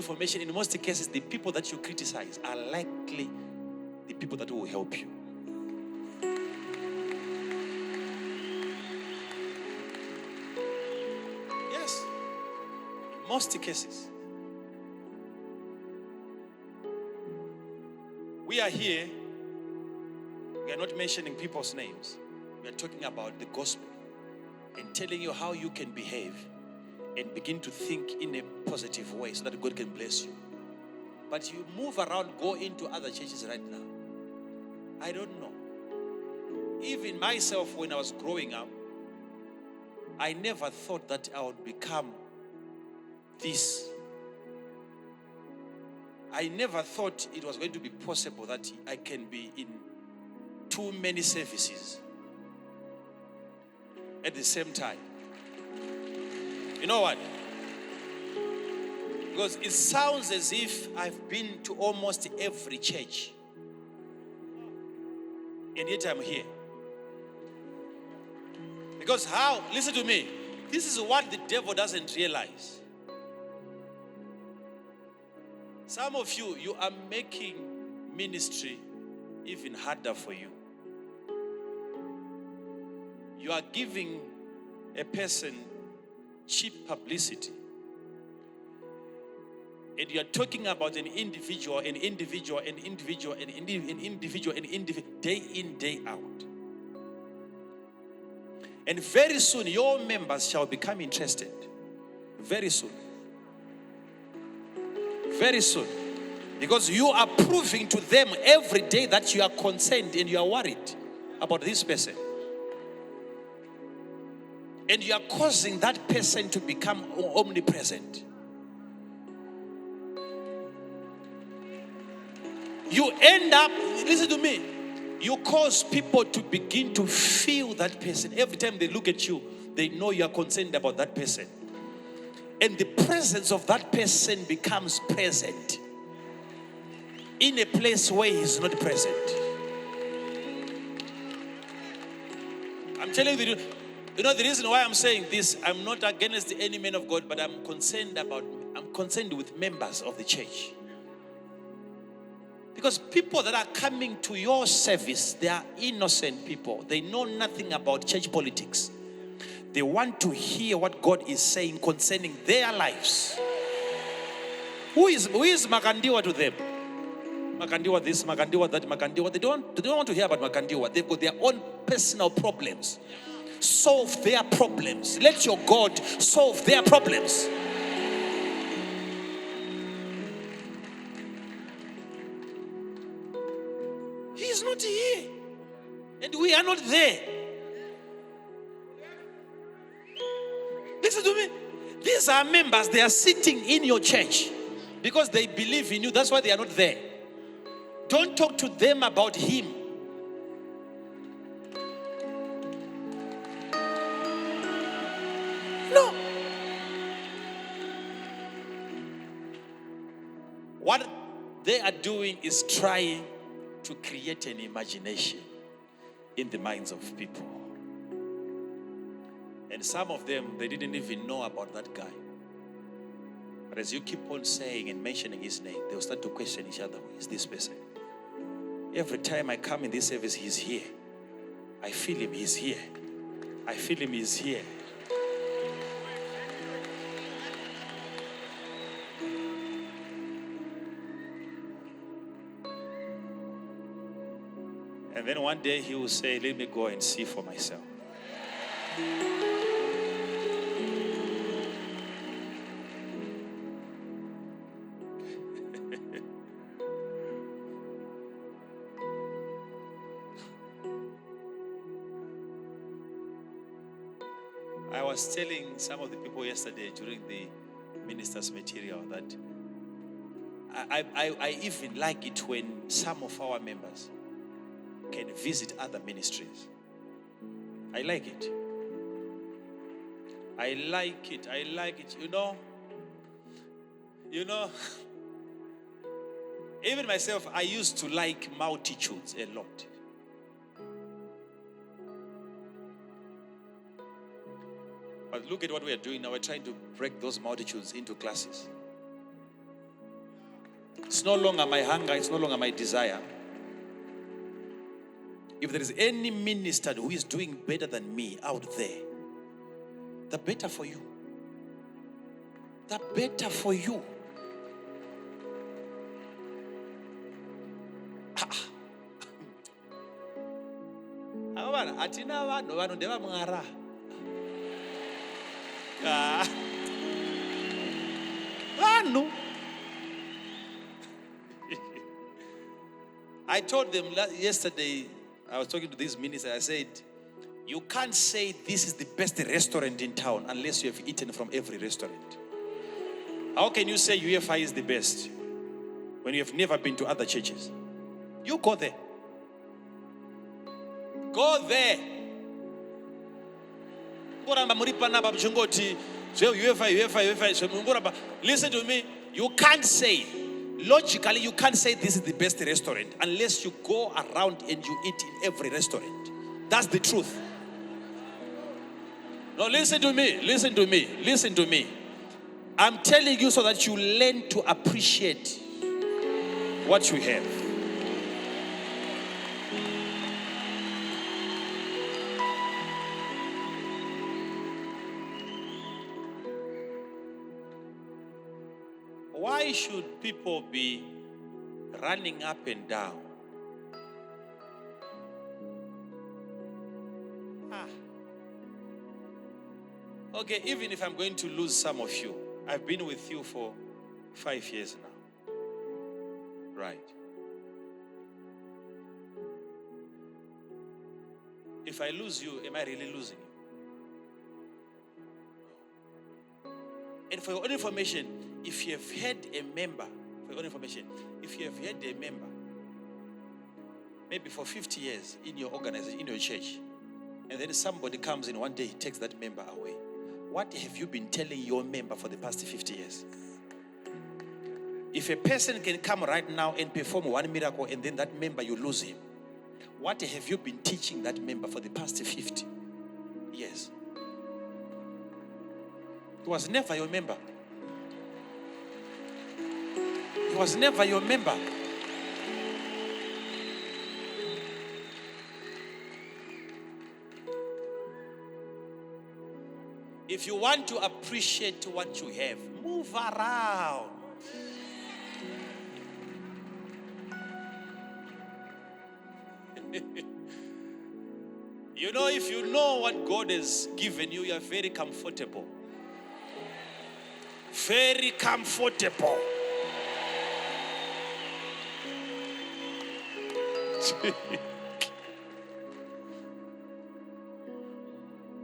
information, in most cases, the people that you criticize are likely the people that will help you. Yes. In most cases. We are here. We are not mentioning people's names. We are talking about the gospel and telling you how you can behave and begin to think in a positive way so that God can bless you. But you move around, go into other churches right now. I don't know. Even myself, when I was growing up, I never thought that I would become this. I never thought it was going to be possible that I can be in too many services at the same time. You know what? Because it sounds as if I've been to almost every church, and yet I'm here. Because how? Listen to me. This is what the devil doesn't realize. Some of you, you are making ministry even harder for you. You are giving a person cheap publicity. And you are talking about an individual, day in, day out. And very soon, your members shall become interested. Very soon. Very soon. Because you are proving to them every day that you are concerned and you are worried about this person. And you are causing that person to become omnipresent. You end up, listen to me, you cause people to begin to feel that person. Every time they look at you, they know you are concerned about that person. And the presence of that person becomes present in a place where he's not present. I'm telling you, you know the reason why I'm saying this, I'm not against any man of God, but I'm concerned with members of the church. Because people that are coming to your service, they are innocent people. They know nothing about church politics. They want to hear what God is saying concerning their lives. Who is Makandiwa to them? Makandiwa this, Makandiwa that, Makandiwa. They don't want to hear about Makandiwa. They've got their own personal problems. Solve their problems. Let your God solve their problems. He is not here. And we are not there. Listen to me. These are members. They are sitting in your church because they believe in you. That's why they are not there. Don't talk to them about him. No. What they are doing is trying to create an imagination in the minds of people. And some of them, they didn't even know about that guy. But as you keep on saying and mentioning his name, they'll start to question each other. Who is this person? Every time I come in this service, he's here. I feel him, he's here. I feel him, he's here. And then one day he will say, let me go and see for myself. I was telling some of the people yesterday during the minister's material that I even like it when some of our members can visit other ministries. I like it. I like it. I like it. You know, even myself, I used to like multitudes a lot. But look at what we are doing now. We're trying to break those multitudes into classes. It's no longer my hunger, it's no longer my desire. If there is any minister who is doing better than me out there, the better for you. The better for you. I told them yesterday, I was talking to this minister, I said, you can't say this is the best restaurant in town unless you have eaten from every restaurant. How can you say UFI is the best when you have never been to other churches? You go there. Go there. Listen to me. You can't say, logically, you can't say this is the best restaurant unless you go around and you eat in every restaurant. That's the truth. No, listen to me. Listen to me. Listen to me. I'm telling you so that you learn to appreciate what you have. Why should people be running up and down? Okay, even if I'm going to lose some of you, I've been with you for 5 years now. Right. If I lose you, am I really losing you? And for your own information, if you have had a member, for your own information, if you have had a member, maybe for 50 years in your organization, in your church, and then somebody comes in one day, he takes that member away. What have you been telling your member for the past 50 years? If a person can come right now and perform one miracle and then that member, you lose him, what have you been teaching that member for the past 50 years? He was never your member. He was never your member. If you want to appreciate what you have, move around. You know, if you know what God has given you, you are very comfortable. Very comfortable.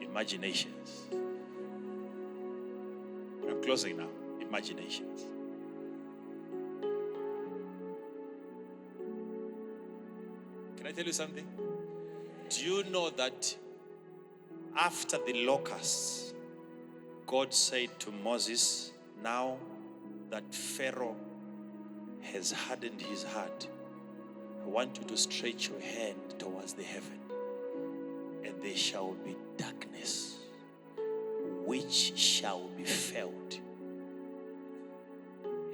Imaginations. I'm closing now. Imaginations. Can I tell you something? Do you know that after the locusts, God said to Moses, now that Pharaoh has hardened his heart, I want you to stretch your hand towards the heaven, and there shall be darkness, which shall be felt.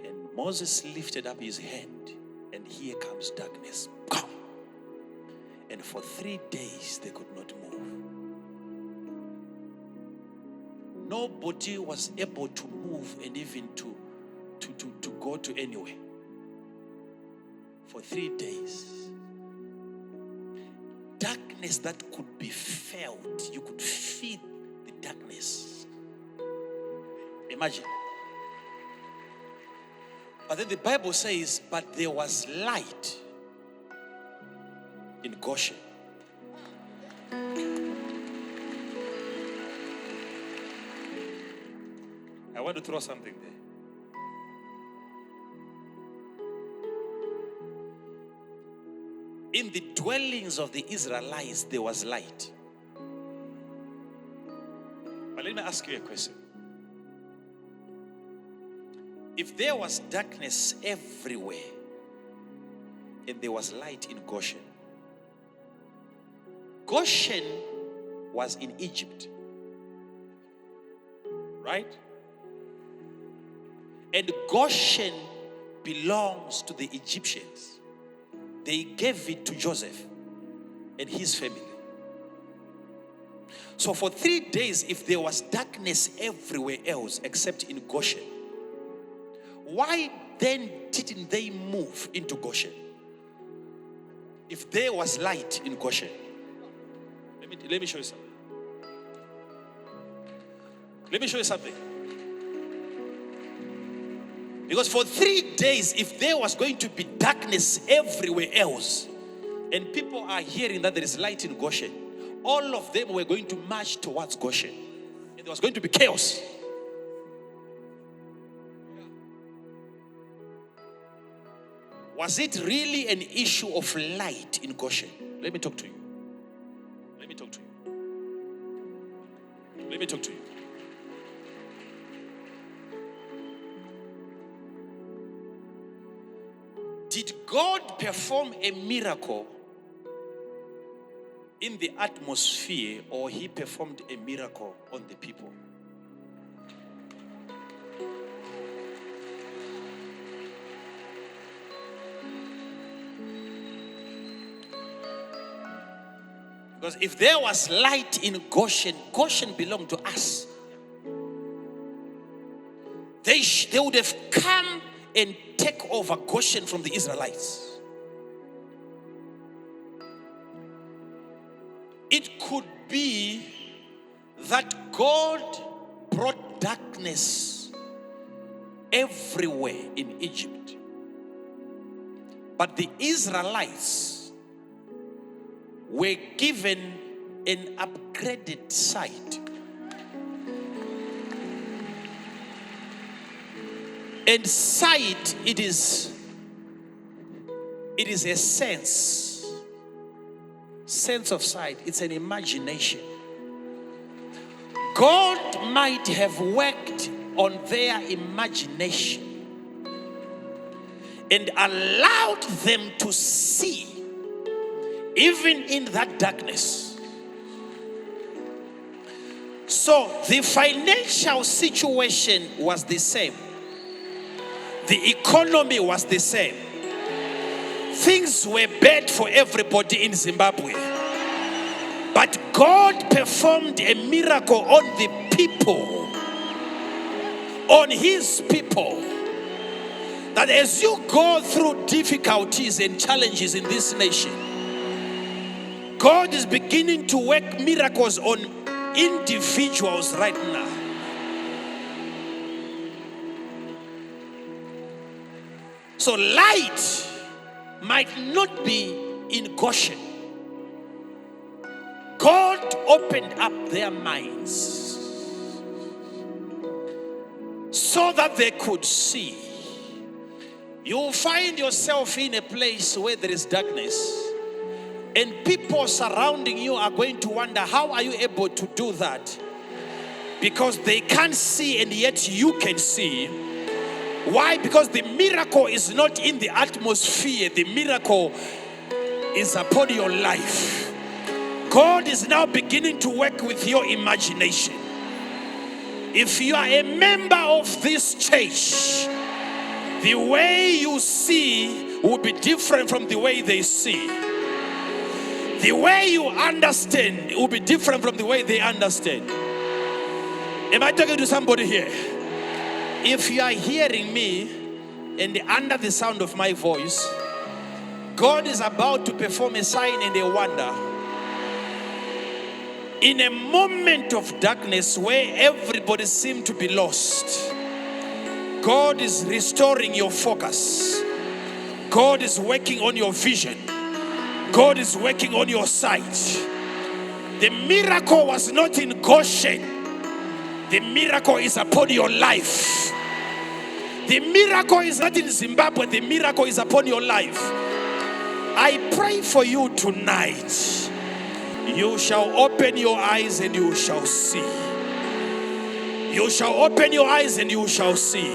And Moses lifted up his hand, and here comes darkness. Come. And for 3 days they could not move. Nobody was able to move and even to go to anywhere. For 3 days. Darkness that could be felt. You could feel the darkness. Imagine. But then the Bible says, but there was light in Goshen. I want to throw something there. In the dwellings of the Israelites, there was light. But let me ask you a question. If there was darkness everywhere and there was light in Goshen, Goshen was in Egypt, right? And Goshen belongs to the Egyptians. They gave it to Joseph and his family. So for 3 days, if there was darkness everywhere else except in Goshen, why then didn't they move into Goshen? If there was light in Goshen. Let me show you something. Let me show you something. Because for 3 days, if there was going to be darkness everywhere else, and people are hearing that there is light in Goshen, all of them were going to march towards Goshen. And there was going to be chaos. Was it really an issue of light in Goshen? Let me talk to you. Let me talk to you. Let me talk to you. Did God perform a miracle in the atmosphere, or he performed a miracle on the people? Because if there was light in Goshen, Goshen belonged to us. They would have come and take over Goshen from the Israelites. It could be that God brought darkness everywhere in Egypt. But the Israelites were given an upgraded sight. And sight, it is a sense of sight. It's an imagination. God might have worked on their imagination and allowed them to see even in that darkness. So the financial situation was the same. The economy was the same. Things were bad for everybody in Zimbabwe. But God performed a miracle on the people, on his people. That as you go through difficulties and challenges in this nation, God is beginning to work miracles on individuals right now. So light might not be in Goshen. God opened up their minds so that they could see. You'll find yourself in a place where there is darkness, and people surrounding you are going to wonder, how are you able to do that? Because they can't see and yet you can see. Why? Because the miracle is not in the atmosphere. The miracle is upon your life. God is now beginning to work with your imagination. If you are a member of this church, the way you see will be different from the way they see. The way you understand will be different from the way they understand. Am I talking to somebody here? If you are hearing me and under the sound of my voice, God is about to perform a sign and a wonder. In a moment of darkness where everybody seemed to be lost, God is restoring your focus. God is working on your vision. God is working on your sight. The miracle was not in Goshen. The miracle is upon your life. The miracle is not in Zimbabwe. The miracle is upon your life. I pray for you tonight. You shall open your eyes and you shall see. You shall open your eyes and you shall see.